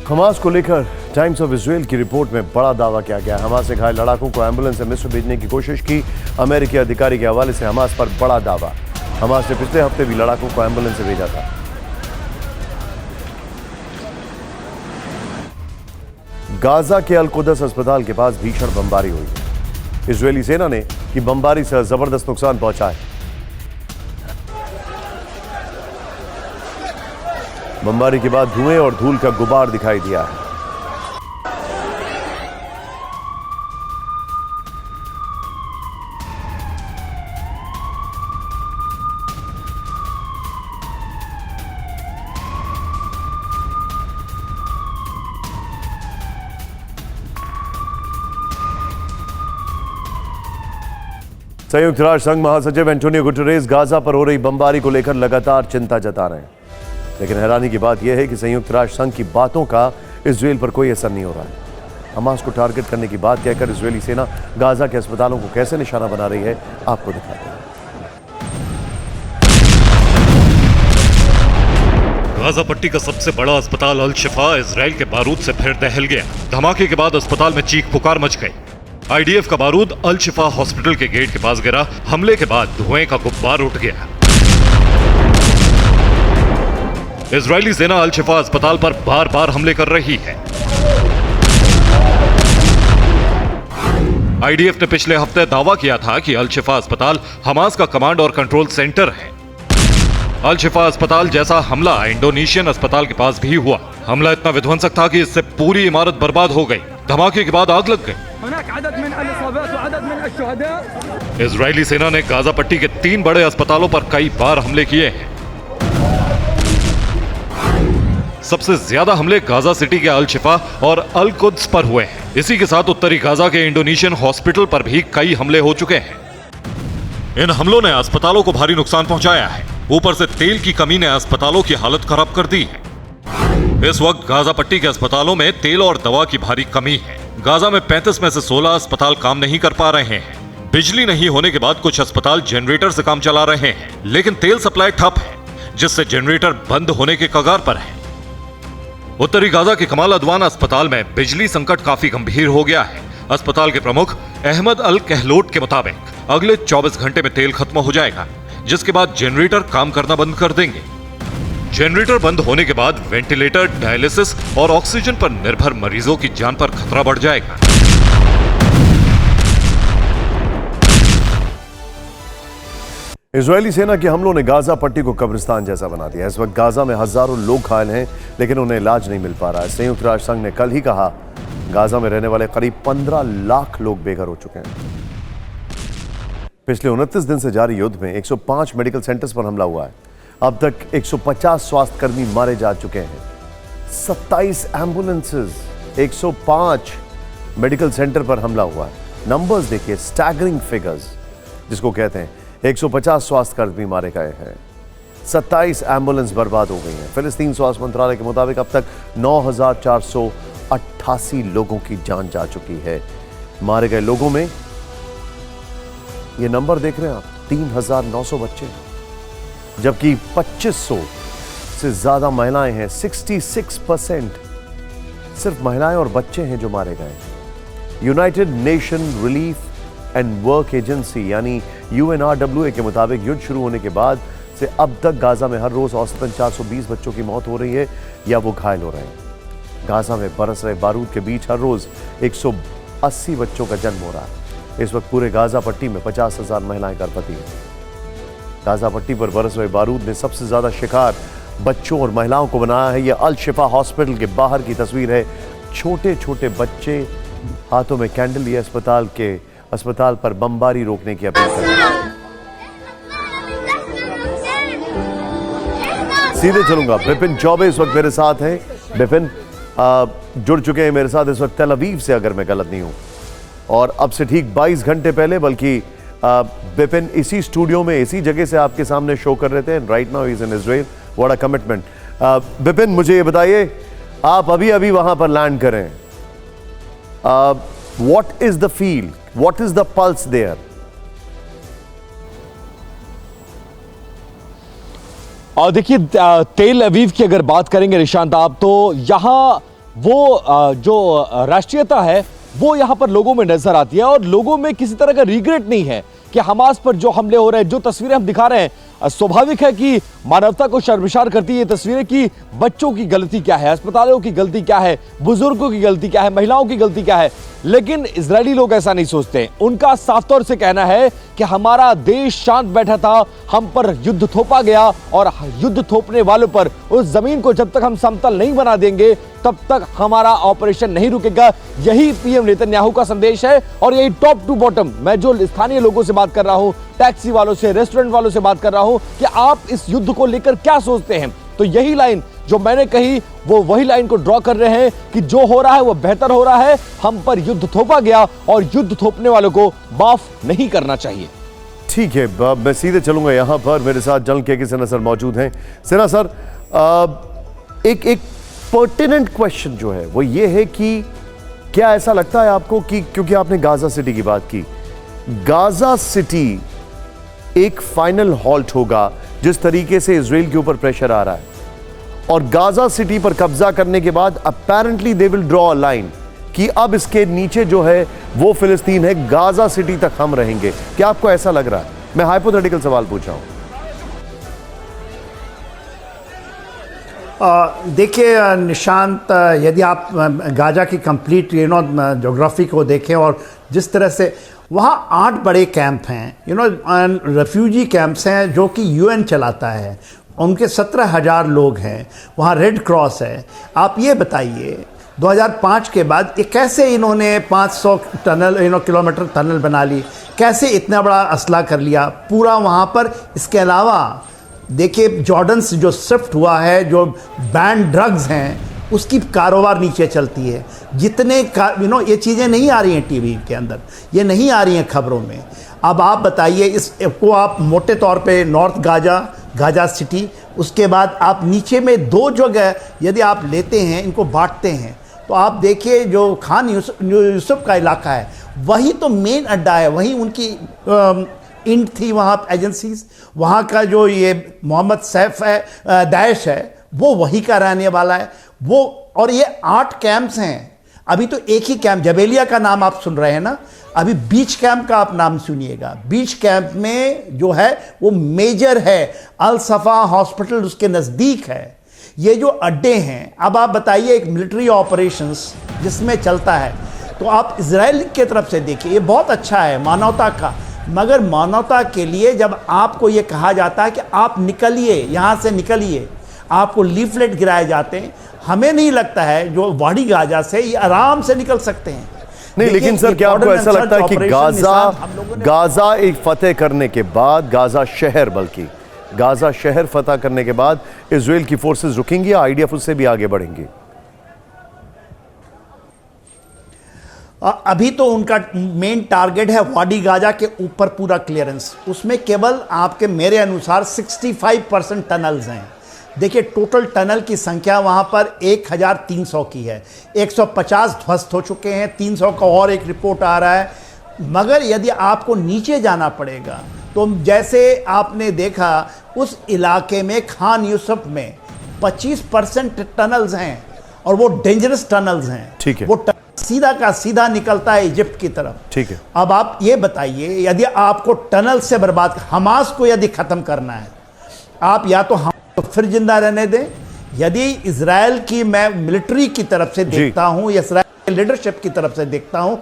Hamas को लेकर times of Israel की रिपोर्ट में बड़ा दावा किया गया। हमास से घायल लड़ाकों को एम्बुलेंस से मिस्र भेजने की कोशिश की। अमेरिकी अधिकारी के हवाले से हमास पर बड़ा दावा। हमास ने पिछले हफ्ते भी लड़ाकों को एम्बुलेंस से भेजा था। गाजा के अल कुदस अस्पताल के पास भीषण बमबारी हुई। इजरायली सेना ने की बमबारी से जबरदस्त नुकसान पहुंचा है। बमबारी के बाद धुएं और धूल का गुबार दिखाई दिया है। संयुक्त राष्ट्र संघ महासचिव एंटोनियो गुटेरेस गाजा पर हो रही बमबारी को लेकर लगातार चिंता जता रहे हैं, लेकिन हैरानी की बात यह है कि संयुक्त राष्ट्र संघ की बातों का इजराइल पर कोई असर नहीं हो रहा है। हमास को टारगेट करने की बात कहकर इजरायली सेना गाजा के अस्पतालों को कैसे निशाना बना रही है, आपको दिखाते हैं। गाजा पट्टी का सबसे बड़ा अस्पताल अल शिफा इजराइल के बारूद से फिर दहल गया। धमाके के बाद अस्पताल में चीख पुकार मच गई। आईडीएफ का बारूद अल शिफा हॉस्पिटल के गेट के पास गिरा। हमले के बाद धुएं का गुब्बार उठ गया। इजरायली सेना अल शिफा अस्पताल पर बार बार हमले कर रही है। आईडीएफ ने पिछले हफ्ते दावा किया था कि अल शिफा अस्पताल हमास का कमांड और कंट्रोल सेंटर है। अल शिफा अस्पताल जैसा हमला इंडोनेशियन अस्पताल के पास भी हुआ। हमला इतना विध्वंसक था कि इससे पूरी इमारत बर्बाद हो गई। धमाके के बाद आग लग गई। इजरायली सेना ने गाजा पट्टी के 3 बड़े अस्पतालों पर कई बार हमले किए हैं। सबसे ज्यादा हमले गाजा सिटी के अल शिफा और अल कुद्स पर हुए हैं। इसी के साथ उत्तरी गाजा के इंडोनेशियन हॉस्पिटल पर भी कई हमले हो चुके हैं। इन हमलों ने अस्पतालों को भारी नुकसान पहुंचाया है। ऊपर से तेल की कमी ने अस्पतालों की हालत खराब कर दी है। इस वक्त गाजा पट्टी के अस्पतालों में तेल और दवा की भारी कमी है। गाजा में 35 में से 16 अस्पताल काम नहीं कर पा रहे हैं। बिजली नहीं होने के बाद कुछ अस्पताल जनरेटर से काम चला रहे हैं, लेकिन तेल सप्लाई ठप है, जिससे जनरेटर बंद होने के कगार पर है। उत्तरी गाजा के कमाल अदवान अस्पताल में बिजली संकट काफी गंभीर हो गया है। अस्पताल के प्रमुख अहमद अल कहलोट के मुताबिक अगले 24 घंटे में तेल खत्म हो जाएगा, जिसके बाद जनरेटर काम करना बंद कर देंगे। जनरेटर बंद होने के बाद वेंटिलेटर, डायलिसिस और ऑक्सीजन पर निर्भर मरीजों की जान पर खतरा बढ़ जाएगा। इजरायली सेना के हमलों ने गाजा पट्टी को कब्रिस्तान जैसा बना दिया। इस वक्त गाजा में हजारों लोग घायल हैं, लेकिन उन्हें इलाज नहीं मिल पा रहा है। संयुक्त राष्ट्र संघ ने कल ही कहा गाजा में रहने वाले करीब 15 लाख लोग बेघर हो चुके हैं। पिछले 29 दिन से जारी युद्ध में 105 मेडिकल सेंटर्स पर हमला हुआ है। अब तक 150 स्वास्थ्यकर्मी मारे जा चुके हैं। 27 एम्बुलेंसेस, 105 मेडिकल सेंटर पर हमला हुआ है। नंबर्स देखिए, स्टैगरिंग फिगर्स जिसको कहते हैं। 150 स्वास्थ्यकर्मी मारे गए हैं, 27 एम्बुलेंस बर्बाद हो गई हैं। फिलिस्तीन स्वास्थ्य मंत्रालय के मुताबिक अब तक 9,488 लोगों की जान जा चुकी है। मारे गए लोगों में ये नंबर देख रहे हैं आप, 3,900 बच्चे, जबकि 2,500 से ज्यादा महिलाएं हैं। 66% सिर्फ महिलाएं और बच्चे हैं जो मारे गए। United nation relief and work agency यानी UNRWA के मुताबिक युद्ध शुरू होने के बाद से अब तक गाजा में हर रोज औसतन 420 बच्चों की मौत हो रही है या वो घायल हो रहे हैं। गाजा में बरस रहे बारूद के बीच हर रोज 180 बच्चों का जन्म हो रहा है। इस वक्त पूरे गाजा पट्टी में 50,000 महिलाएं गर्भवती हैं। गाजा पट्टी पर बरस रहे बारूद ने सबसे ज्यादा शिकार बच्चों और महिलाओं को बनाया है। यह अल शिफा हॉस्पिटल के बाहर की तस्वीर है। छोटे छोटे बच्चे हाथों में कैंडल लिए अस्पताल पर बमबारी रोकने की अपील कर रहे हैं। सीधे चलूंगा, बिपिन चौबे इस वक्त मेरे साथ हैं। बिपिन जुड़ चुके हैं मेरे साथ इस वक्त तेल अवीव से, अगर मैं गलत नहीं हूं, और अब से ठीक 22 घंटे पहले, बल्कि बिपिन इसी स्टूडियो में इसी जगह से आपके सामने शो कर रहे थे। Right now is in Israel. What a commitment. Bipin, मुझे ये बताइए, आप अभी अभी वहां पर लैंड करें, what is the feel, what is the pulse there? और देखिए, तेल अवीव की अगर बात करेंगे निशांत आप, तो यहां वो जो राष्ट्रीयता है वो यहाँ पर लोगों में नजर आती है और लोगों में किसी तरह का रिग्रेट नहीं है कि हमास पर जो हमले हो रहे हैं, जो तस्वीरें हम दिखा रहे हैं, स्वाभाविक है कि मानवता को शर्मसार करती है ये तस्वीरें कि बच्चों की गलती क्या है, अस्पतालों की गलती क्या है, बुजुर्गों की गलती क्या है, महिलाओं की गलती क्या है। लेकिन इजरायली लोग ऐसा नहीं सोचते। उनका साफ तौर से कहना है कि हमारा देश शांत बैठा था, हम पर युद्ध थोपा गया और युद्ध थोपने वालों पर उस जमीन को जब तक हम समतल नहीं बना देंगे तब तक हमारा ऑपरेशन नहीं रुकेगा। यही पीएम नेतन्याहू का संदेश है और यही टॉप टू बॉटम मैं जो स्थानीय लोगों से बात कर रहा हूं, टैक्सी वालों से, रेस्टोरेंट वालों से बात कर रहा हूं कि आप इस युद्ध को लेकर क्या सोचते हैं। तो यही लाइन जो मैंने कही वो वही लाइन को ड्रॉ कर रहे हैं कि जो हो रहा है वो बेहतर हो रहा है, हम पर युद्ध थोपा गया और युद्ध थोपने वालों को माफ नहीं करना चाहिए। ठीक है, मैं सीधे चलूंगा यहां पर। मेरे साथ जनरल के सिन्हा सर मौजूद हैं। सिन्हा सर, एक पर्टिनेंट क्वेश्चन जो है वो ये है कि क्या ऐसा लगता है आपको कि क्योंकि आपने गाजा सिटी की बात की, गाजा सिटी एक फाइनल हॉल्ट होगा जिस तरीके से इजराइल के ऊपर प्रेशर आ रहा है और गाजा सिटी पर कब्जा करने के बाद apparently they will draw a line कि अब इसके नीचे जो है वो फिलिस्तीन है, गाजा सिटी तक हम रहेंगे। क्या आपको ऐसा लग रहा है? मैं हाइपोथेटिकल सवाल पूछ रहा हूं। देखिए निशांत, यदि आप गाजा की कंप्लीट ज्योग्राफी को देखें और जिस तरह से वहाँ 8 बड़े कैंप हैं, रेफ्यूजी कैंप्स हैं जो कि यूएन चलाता है, उनके 17,000 लोग हैं, वहाँ रेड क्रॉस है। आप ये बताइए 2005 के बाद ये कैसे इन्होंने 500 किलोमीटर टनल बना ली, कैसे इतना बड़ा असला कर लिया पूरा वहाँ पर। इसके अलावा देखिए जॉर्डन से जो शिफ्ट हुआ है, जो बैंड ड्रग्स हैं उसकी कारोबार नीचे चलती है। जितने ये चीज़ें नहीं आ रही हैं टीवी के अंदर, ये नहीं आ रही हैं खबरों में। अब आप बताइए इसको आप मोटे तौर पे नॉर्थ गाजा सिटी, उसके बाद आप नीचे में 2 जगह यदि आप लेते हैं, इनको बांटते हैं, तो आप देखिए जो खान यूसुफ का इलाका है वही तो मेन अड्डा है, वही उनकी इंट थी वहाँ एजेंसीज। वहाँ का जो ये मोहम्मद सैफ है, दाइश है, वो वही का रहने वाला है वो। और ये 8 कैंप्स हैं। अभी तो एक ही कैंप जबेलिया का नाम आप सुन रहे हैं ना, अभी बीच कैंप का आप नाम सुनिएगा। बीच कैंप में जो है वो मेजर है, अल सफा हॉस्पिटल उसके नज़दीक है। ये जो अड्डे हैं, अब आप बताइए एक मिलिट्री ऑपरेशंस जिसमें चलता है, तो आप इजराइल की तरफ से देखिए, ये बहुत अच्छा है मानवता का। मगर मानवता के लिए जब आपको ये कहा जाता है कि आप निकलिए, यहाँ से निकलिए, आपको लीफलेट गिराए जाते हैं, हमें नहीं लगता है जो वाडी गाजा से ये आराम से निकल सकते हैं। नहीं, लेकिन सर क्या आपको ऐसा लगता है कि गाजा एक फतेह करने के बाद, गाजा शहर फतेह करने के बाद इजराइल की फोर्सेस रुकेंगी या आईडीएफ उससे भी आगे बढ़ेंगी? अभी तो उनका मेन टारगेट है वाडी गाजा के ऊपर पूरा क्लियरेंस। उसमें केवल आपके मेरे अनुसार 65% टनल्स हैं। देखिए टोटल टनल की संख्या वहाँ पर 1300 की है, 150 ध्वस्त हो चुके हैं, 300 का और एक रिपोर्ट आ रहा है। मगर यदि आपको नीचे जाना पड़ेगा तो जैसे आपने देखा उस इलाके में खान यूसुफ में 25% टनल्स हैं और वो डेंजरस टनल्स हैं। ठीक है, वो सीधा का सीधा निकलता है इजिप्ट की तरफ। ठीक है, अब आप ये बताइए यदि आपको टनल से बर्बाद, हमास को यदि खत्म करना है, आप या तो हम तो फिर जिंदा रहने दें। यदि इजराइल की मैं मिलिट्री की तरफ से देखता हूं या इजराइल के लीडरशिप की तरफ से देखता हूं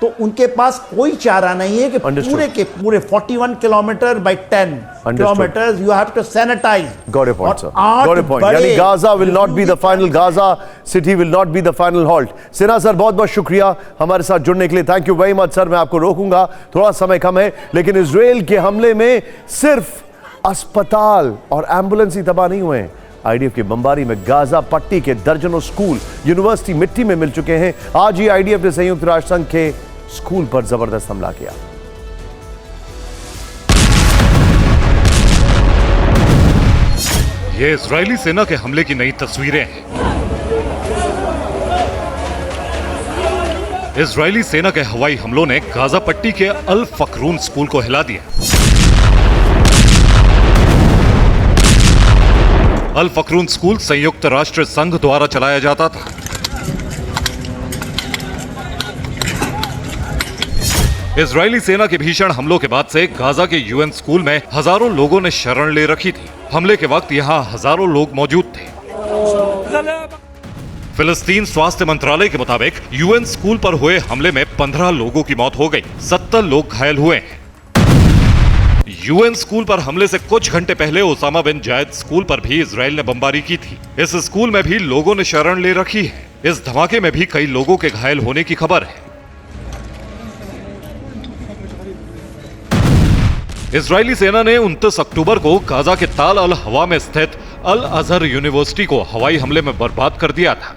तो उनके पास कोई चारा नहीं है कि पूरे के पूरे 41 kilometre by 10 kilometre you have to sanitise. Got your point sir, got your point. यानी Gaza will not be the final, Gaza city will not be the final halt. Sinha sir बहुत बहुत शुक्रिया हमारे साथ जुड़ने के लिए, thank you very much sir. मैं आपको रोकूंगा, थोड़ा समय कम है, लेकिन इजराइल के हमले में सिर्फ अस्पताल और एम्बुलेंस ही तबाह नहीं हुए हैं। आईडीएफ की बमबारी में गाजा पट्टी के दर्जनों स्कूल, यूनिवर्सिटी मिट्टी में मिल चुके हैं। आज ही आईडीएफ ने संयुक्त राष्ट्र संघ के स्कूल पर जबरदस्त हमला किया। ये इजरायली सेना के हमले की नई तस्वीरें हैं। इजरायली सेना के हवाई हमलों ने गाजा पट्टी के अल फकरून स्कूल को हिला दिया। अल फकरून स्कूल संयुक्त राष्ट्र संघ द्वारा चलाया जाता था। इजरायली सेना के भीषण हमलों के बाद से गाजा के यूएन स्कूल में हजारों लोगों ने शरण ले रखी थी। हमले के वक्त यहाँ हजारों लोग मौजूद थे। फिलिस्तीन स्वास्थ्य मंत्रालय के मुताबिक यूएन स्कूल पर हुए हमले में 15 लोगों की मौत हो गई, 70 लोग घायल हुए हैं। यूएन स्कूल पर हमले से कुछ घंटे पहले ओसामा बिन जायद स्कूल पर भी इजराइल ने बमबारी की थी। इस स्कूल में भी लोगों ने शरण ले रखी है। इस धमाके में भी कई लोगों के घायल होने की खबर है। इजरायली सेना ने 29 अक्टूबर को गाजा के ताल अल हवा में स्थित अल अजहर यूनिवर्सिटी को हवाई हमले में बर्बाद कर दिया था।